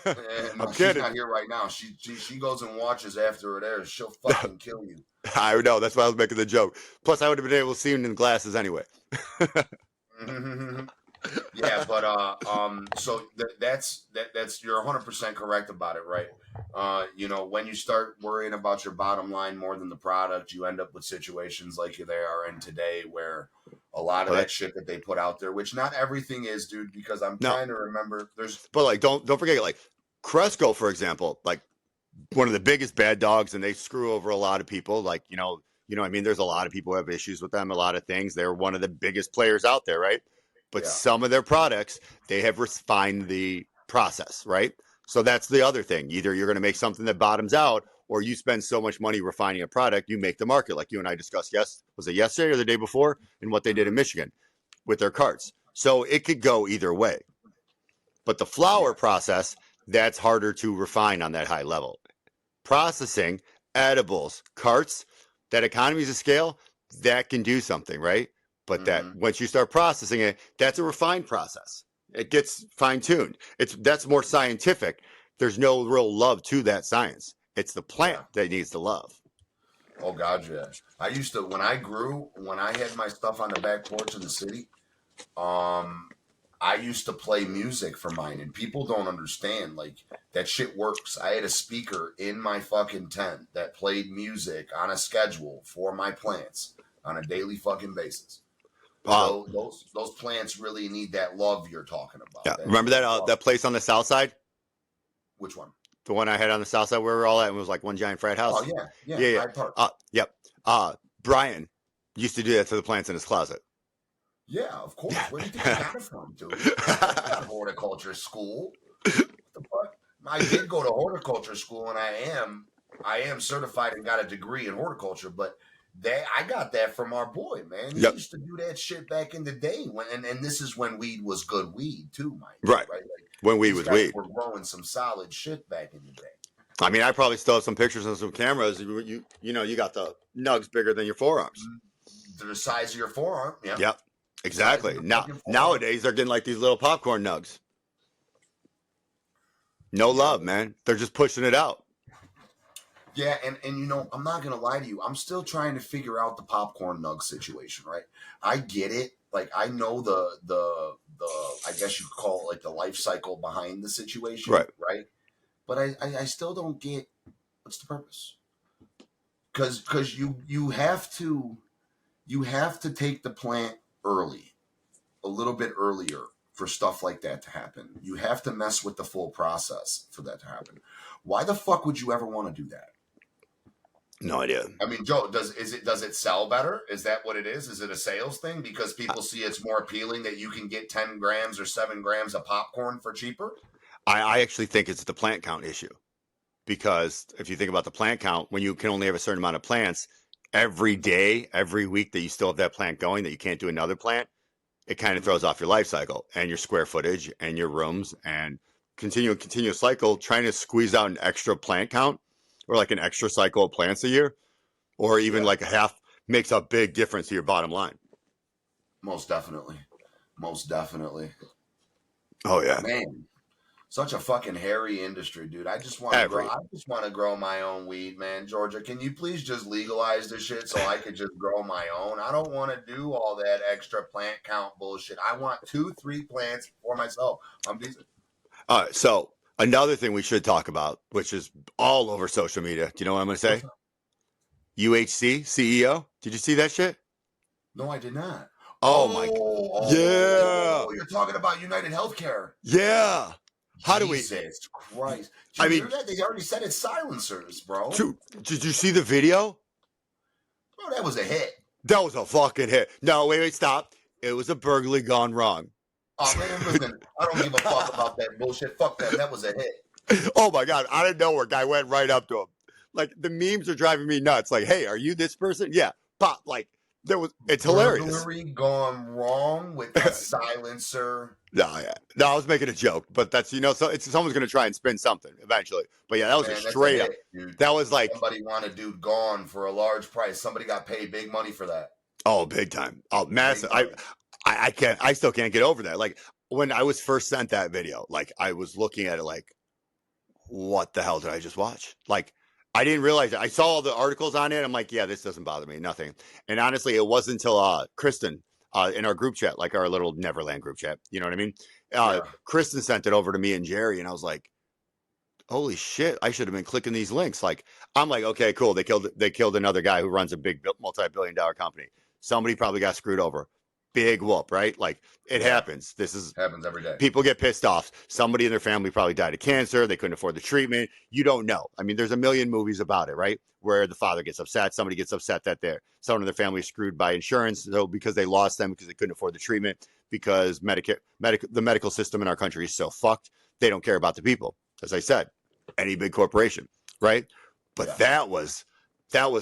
kidding. She's not here right now. She goes and watches after it airs. She'll fucking kill you. I know. That's why I was making the joke. Plus, I would have been able to see him in glasses anyway. Yeah, but so that's you're 100% correct about it, right? When you start worrying about your bottom line more than the product, you end up with situations like they are in today, where a lot of that shit that they put out there, which not everything is, dude, because I'm trying to remember. But don't forget, like Cresco, for example, like one of the biggest bad dogs, and they screw over a lot of people. Like I mean, there's a lot of people who have issues with them, a lot of things. They're one of the biggest players out there, right? But some of their products, they have refined the process, right? So that's the other thing. Either you're going to make something that bottoms out, or you spend so much money refining a product, you make the market, like you and I discussed. Was it yesterday or the day before? And what they did in Michigan with their carts. So it could go either way. But the flower process, that's harder to refine on that high level. Processing, edibles, carts, that economies of scale, that can do something, right? But that once you start processing it, that's a refined process. It gets fine-tuned. That's more scientific. There's no real love to that science. It's the plant that needs the love. Oh God, yeah. I used to when I had my stuff on the back porch in the city, I used to play music for mine, and people don't understand, like, that shit works. I had a speaker in my fucking tent that played music on a schedule for my plants on a daily fucking basis. Wow. So those plants really need that love you're talking about. Yeah. Remember that place on the south side? Which one? The one I had on the south side where we were all at, and it was like one giant frat house. Oh yeah. Hyde Park. Yep. Brian used to do that to the plants in his closet. Yeah, of course. Where do you think I got it from, dude? I got horticulture school. What the fuck? I did go to horticulture school, and I am certified and got a degree in horticulture, but I got that from our boy, man. He used to do that shit back in the day and this is when weed was good weed too, Mike. Right. Like, when weed was weed. We're growing some solid shit back in the day. I mean, I probably still have some pictures and some cameras. You got the nugs bigger than your forearms. They're the size of your forearm. Yeah. Yep. Exactly. Nowadays they're getting like these little popcorn nugs. No love, man. They're just pushing it out. Yeah, and I'm not gonna lie to you. I'm still trying to figure out the popcorn nug situation, right? I get it. Like, I know the I guess you could call it like the life cycle behind the situation, right? But I still don't get what's the purpose. Because you have to take the plant early, a little bit earlier for stuff like that to happen. You have to mess with the full process for that to happen. Why the fuck would you ever want to do that? No idea. I mean, Joe, does it sell better? Is that what it is? Is it a sales thing? Because people see it's more appealing that you can get 10 grams or 7 grams of popcorn for cheaper? I actually think it's the plant count issue. Because if you think about the plant count, when you can only have a certain amount of plants, every day, every week that you still have that plant going, that you can't do another plant, it kind of throws off your life cycle and your square footage and your rooms, and continuous cycle, trying to squeeze out an extra plant count or like an extra cycle of plants a year, or even like a half, makes a big difference to your bottom line. Most definitely. Oh yeah, man. Such a fucking hairy industry, dude. I just want to grow my own weed, man. Georgia, can you please just legalize this shit so I could just grow my own? I don't want to do all that extra plant count bullshit. I want 2-3 plants for myself. I'm decent. All right, so another thing we should talk about, which is all over social media. Do you know what I'm going to say? UHC CEO. Did you see that shit? No, I did not. Oh my God. Yeah. You're talking about United Healthcare. Yeah. Jesus Christ. Did you hear that? They already said it's silencers, bro. Did you see the video? Bro, that was a hit. That was a fucking hit. No, wait, stop. It was a burglary gone wrong. Oh, man, listen, I don't give a fuck about that bullshit. Fuck that. That was a hit. Oh, my God. Out of nowhere, guy went right up to him. Like, the memes are driving me nuts. Like, hey, are you this person? Yeah. Pop. Like, it's hilarious. Burglary gone wrong with a silencer. No, I was making a joke, but that's, so someone's going to try and spin something eventually. But yeah, that was a straight up. Dude. That was like. Somebody wanted dude gone for a large price. Somebody got paid big money for that. Oh, big time. Oh, massive. I still can't get over that. Like, when I was first sent that video, like, I was looking at it like, what the hell did I just watch? Like, I didn't realize it. I saw all the articles on it. I'm like, yeah, this doesn't bother me. Nothing. And honestly, it wasn't until Kristen in our group chat, like our little Neverland group chat, you know what I mean? Kristen sent it over to me and Jerry, and I was like, holy shit, I should have been clicking these links. Like, I'm like, okay, cool. They killed another guy who runs a big multi-billion-dollar company. Somebody probably got screwed over. Big whoop, right? Like, it happens. Happens every day. People get pissed off. Somebody in their family probably died of cancer. They couldn't afford the treatment. You don't know. I mean, there's a million movies about it, right? Where the father gets upset. Somebody gets upset that someone in their family is screwed by insurance. So because they lost them because they couldn't afford the treatment, because the medical system in our country is so fucked They don't care about the people, as I said, any big corporation, right? But that was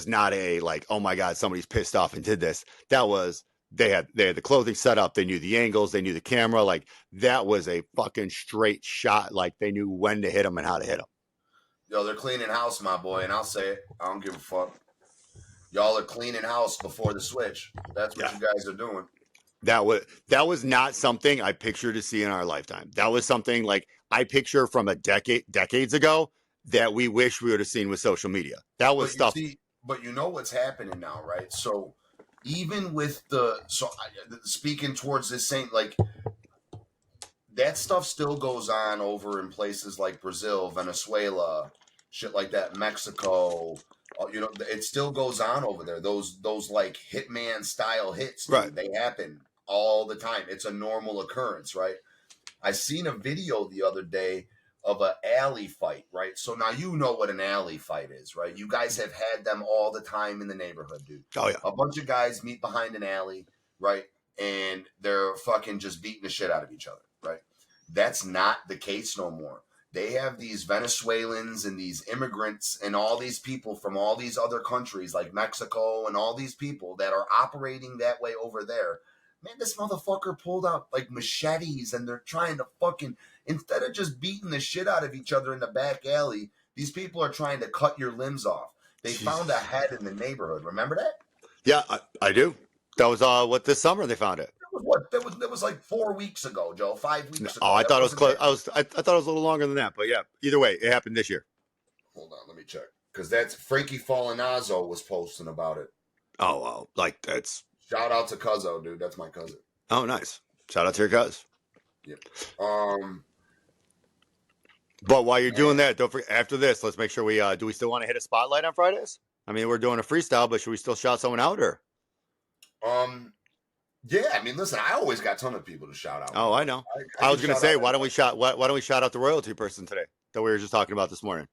not a like, oh my God, somebody's pissed off and did this. That was they had the clothing set up, they knew the angles, they knew the camera, like that was a fucking straight shot. Like they knew when to hit them and how to hit them. Yo, they're cleaning house, my boy, and I'll say it. I don't give a fuck. Y'all are cleaning house before the switch. That's what you guys are doing. That was not something I pictured to see in our lifetime. That was something like I picture from a decades ago that we wish we would have seen with social media. That was stuff. But you know what's happening now, right? So even with speaking towards this saying, like, that stuff still goes on over in places like Brazil, Venezuela, shit like that, Mexico. You know, it still goes on over there. Those like hitman style hits, right? They happen all the time. It's a normal occurrence, right? I seen a video the other day of an alley fight, right? So now you know what an alley fight is, right? You guys have had them all the time in the neighborhood, dude. Oh yeah. A bunch of guys meet behind an alley, right? And they're fucking just beating the shit out of each other, right? That's not the case no more. They have these Venezuelans and these immigrants and all these people from all these other countries like Mexico and all these people that are operating that way over there. Man, this motherfucker pulled out like machetes and they're trying to fucking, instead of just beating the shit out of each other in the back alley, these people are trying to cut your limbs off. They found a head in the neighborhood. Remember that? Yeah, I do. That was this summer they found it. That was like 4 weeks ago, Joe. 5 weeks ago. Oh, I thought it was close. I thought it was a little longer than that, but yeah. Either way, it happened this year. Hold on, let me check because that's Frankie Falinazzo was posting about it. Oh, well, like that's. Shout out to Cuzzo, dude. That's my cousin. Oh, nice. Shout out to your cuz. Yep. But while you're doing that, don't forget. After this, let's make sure we do. We still want to hit a spotlight on Fridays? I mean, we're doing a freestyle, but should we still shout someone out or? Yeah, I mean, listen, I always got a ton of people to shout out. Oh, I know. I was going to say, why don't we shout out the royalty person today that we were just talking about this morning?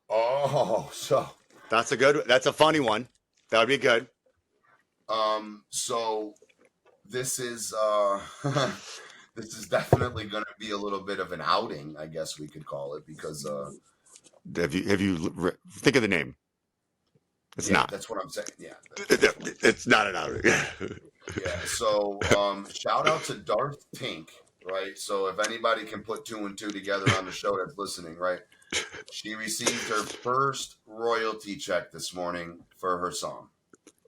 Oh, so that's a funny one. That would be good. So this is this is definitely going to be a little bit of an outing, I guess we could call it, because have you think of the name? It's not. That's what I'm saying. Yeah, it's not an outing. Yeah. So shout out to Darth Tink, right? So if anybody can put 2 and 2 together on the show that's listening, right? She received her first royalty check this morning for her song.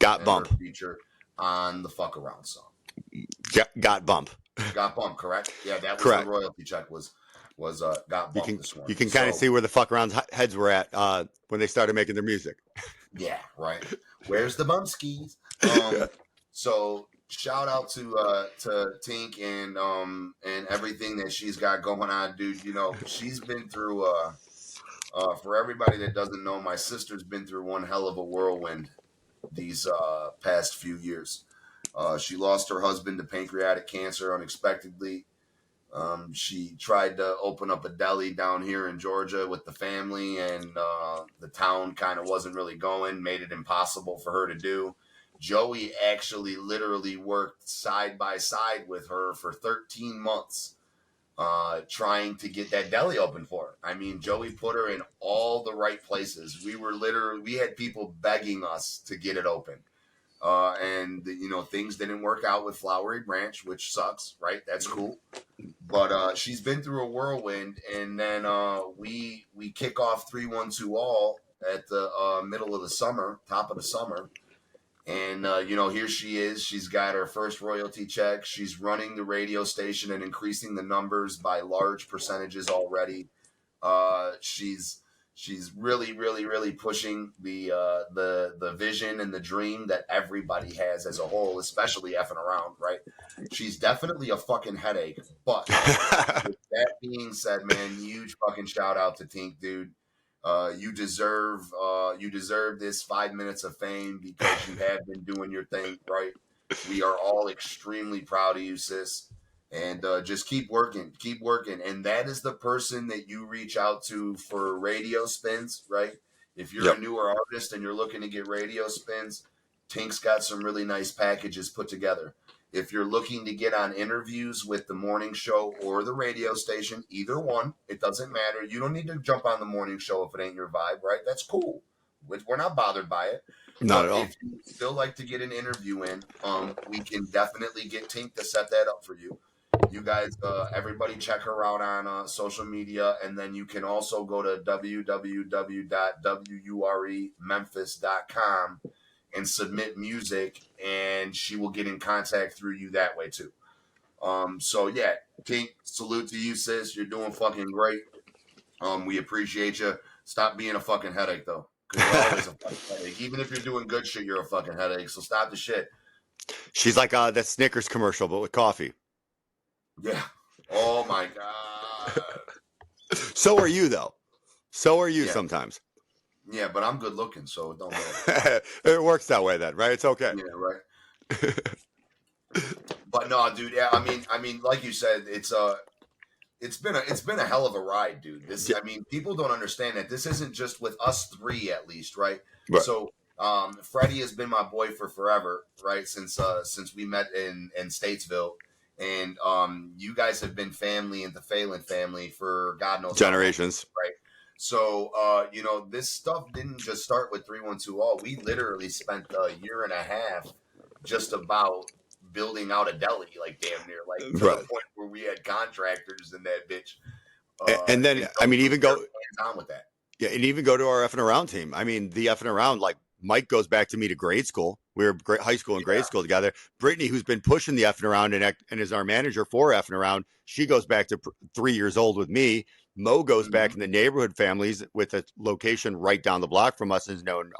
Got Bump feature on the F'nAround song. Got Bump. Got Bump, correct? Yeah, that was correct. The royalty check was Got Bump this morning. You can kind of see where the F'nAround's heads were at when they started making their music. Yeah, right. Where's the bump skis? So shout out to Tink and everything that she's got going on, dude. You know, she's been through for everybody that doesn't know, my sister's been through one hell of a whirlwind these past few years. She lost her husband to pancreatic cancer unexpectedly. She tried to open up a deli down here in Georgia with the family, and the town kind of wasn't really going, made it impossible for her to do. Joey actually literally worked side by side with her for 13 months trying to get that deli open for her. I mean, Joey put her in all the right places. We had people begging us to get it open. And you know, things didn't work out with Flowery Branch, which sucks, right? That's cool. But she's been through a whirlwind, and then we kick off 312 All at the middle of the summer, top of the summer. And, you know, here she is. She's got her first royalty check. She's running the radio station and increasing the numbers by large percentages already. She's really, really, really pushing the vision and the dream that everybody has as a whole, especially F'nAround, right? She's definitely a fucking headache. But with that being said, man, huge fucking shout out to Tink, dude. You deserve this 5 minutes of fame because you have been doing your thing, right? We are all extremely proud of you, sis. And just keep working. And that is the person that you reach out to for radio spins, right? If you're a newer artist and you're looking to get radio spins, Tink's got some really nice packages put together. If you're looking to get on interviews with the morning show or the radio station, either one, it doesn't matter. You don't need to jump on the morning show if it ain't your vibe, right? That's cool. We're not bothered by it. Not But at all. if you still like to get an interview in, we can definitely get Tink to set that up for you. You guys, everybody check her out on social media, and then you can also go to www.wurememphis.com and submit music, and she will get in contact through you that way too. So yeah, Tink, salute to you, sis. You're doing fucking great. We appreciate you. Stop being a fucking headache though, because you're always a fucking headache. Even if you're doing good shit, you're a fucking headache. So stop the shit. She's like that Snickers commercial, but with coffee. Yeah. Oh my god. So are you though. So are you Yeah. sometimes. Yeah, but I'm good looking, so it don't matter. It works that way then, right? It's okay. Yeah, right. But no, dude. Yeah, I mean, like you said, it's been a hell of a ride, dude. I mean, people don't understand that this isn't just with us three, at least, right? So, Freddie has been my boy for forever, right? Since we met in Statesville, and you guys have been family in the Phelan family for God knows generations, how long, right? So, this stuff didn't just start with 312 All. We literally spent a year and a half just about building out a deli, like damn near, like to the point where we had contractors in that bitch. And then, I mean, even go on with that. Yeah, and even go to our F'nAround team. I mean, the F'nAround, like Mike goes back to me to grade school. We were high school and grade school together. Brittany, who's been pushing the F'nAround and is our manager for F'nAround, she goes back to 3 years old with me. Mo goes back in the neighborhood families with a location right down the block from us, is known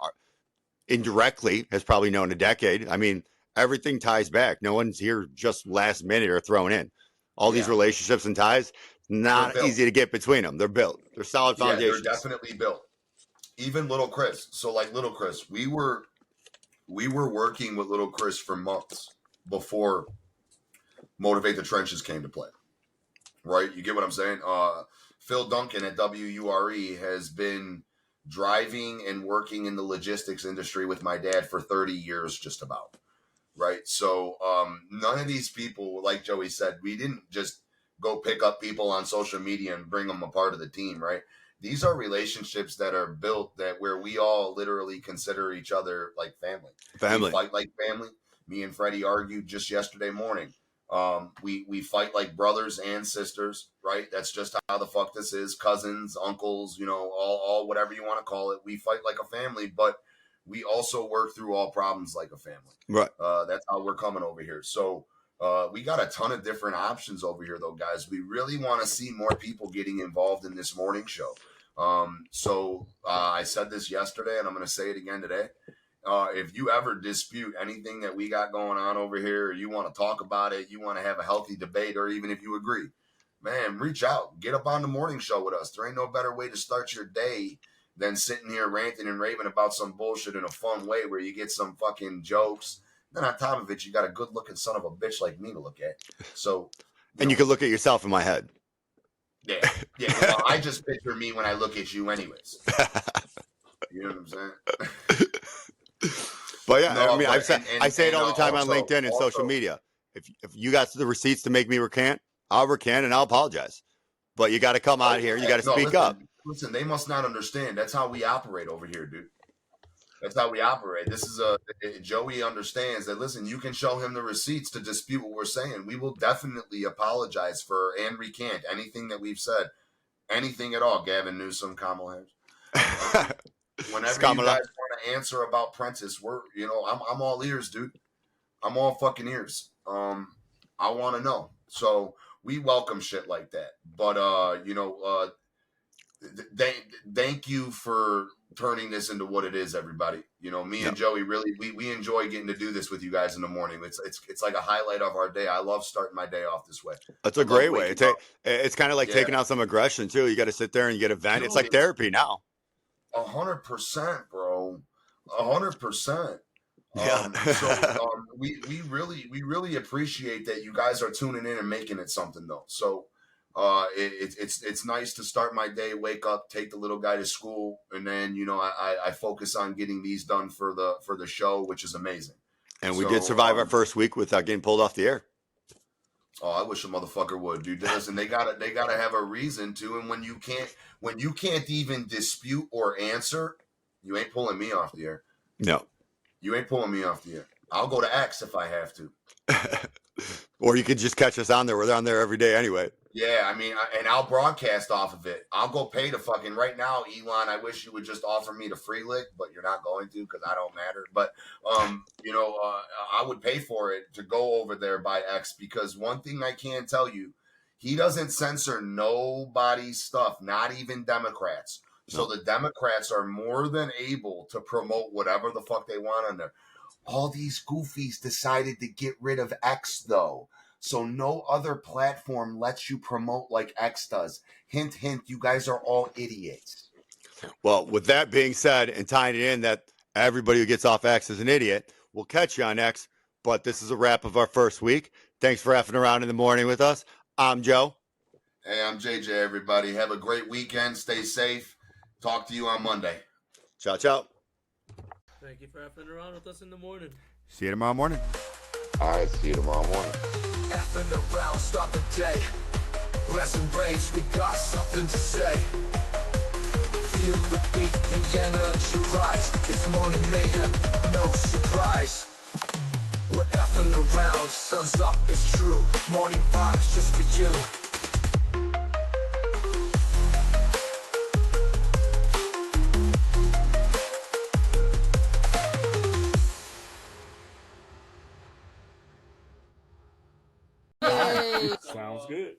indirectly, has probably known a decade. I mean, everything ties back. No one's here just last minute or thrown in. All these relationships and ties, not easy to get between them. They're built. They're solid foundations. They're definitely built. Even Little Chris. So like Little Chris, we were working with Little Chris for months before Motivate the Trenches came to play. Right? You get what I'm saying? Phil Duncan at WURE has been driving and working in the logistics industry with my dad for 30 years, just about. Right? So none of these people, like Joey said, we didn't just go pick up people on social media and bring them a part of the team, right? These are relationships that are built where we all literally consider each other like family. We fight like family. Me and Freddie argued just yesterday morning. We fight like brothers and sisters, right? That's just how the fuck this is. Cousins, uncles, all whatever you want to call it. We fight like a family, but we also work through all problems like a family. Right. That's how we're coming over here. So we got a ton of different options over here, though, guys. We really want to see more people getting involved in this morning show. So I said this yesterday, and I'm going to say it again today. If you ever dispute anything that we got going on over here, or you want to talk about it, you want to have a healthy debate, or even if you agree, man, reach out. Get up on the morning show with us. There ain't no better way to start your day than sitting here ranting and raving about some bullshit in a fun way where you get some fucking jokes. Then on top of it, you got a good-looking son of a bitch like me to look at. So, you can look at yourself in my head. Yeah. Well, I just picture me when I look at you, anyways. You know what I'm saying? But yeah, no, I mean, I say it all the time on LinkedIn and social media. If you got the receipts to make me recant, I'll recant and I'll apologize. But you got to come out here. You got to speak up. Listen, they must not understand. That's how we operate over here, dude. That's how we operate. This is Joey understands that, listen, you can show him the receipts to dispute what we're saying. We will definitely apologize for and recant anything that we've said. Anything at all, Gavin Newsom, Kamala Harris. Whenever you guys want to answer about Prentice, I'm all ears, dude. I'm all fucking ears. I want to know. So we welcome shit like that. But, thank you for turning this into what it is, everybody. Me and Joey really we enjoy getting to do this with you guys in the morning. It's like a highlight of our day. I love starting my day off this way. That's a great way. It's kind of like taking out some aggression too. You got to sit there and get a vent. It's like therapy now. 100%, bro. 100%. Yeah. We really appreciate that you guys are tuning in and making it something though. So it's nice to start my day, wake up, take the little guy to school, and then I focus on getting these done for the show, which is amazing. And we did survive our first week without getting pulled off the air. Oh, I wish a motherfucker would, dude. Listen, they gotta have a reason to, and when you can't even dispute or answer, you ain't pulling me off the air. No. You ain't pulling me off the air. I'll go to X if I have to. Or you could just catch us on there. We're on there every day anyway. Yeah, I mean, and I'll broadcast off of it. I'll go pay to fucking right now, Elon. I wish you would just offer me the free lick, but you're not going to because I don't matter. But I would pay for it to go over there by X because one thing I can tell you, he doesn't censor nobody's stuff, not even Democrats. So the Democrats are more than able to promote whatever the fuck they want on there. All these goofies decided to get rid of X though. So no other platform lets you promote like X does. Hint, hint, you guys are all idiots. Well, with that being said, and tying it in that everybody who gets off X is an idiot, we'll catch you on X. But this is a wrap of our first week. Thanks for effing around in the morning with us. I'm Joe. Hey, I'm JJ, everybody. Have a great weekend. Stay safe. Talk to you on Monday. Ciao, ciao. Thank you for effing around with us in the morning. See you tomorrow morning. All right, see you tomorrow morning. F'nAround, start the day. Lesson breaks, we got something to say. Feel the beat, the energy rise. It's morning mayhem, no surprise. We're effing around, sun's up, it's true. Morning vibes just for you. Sounds good.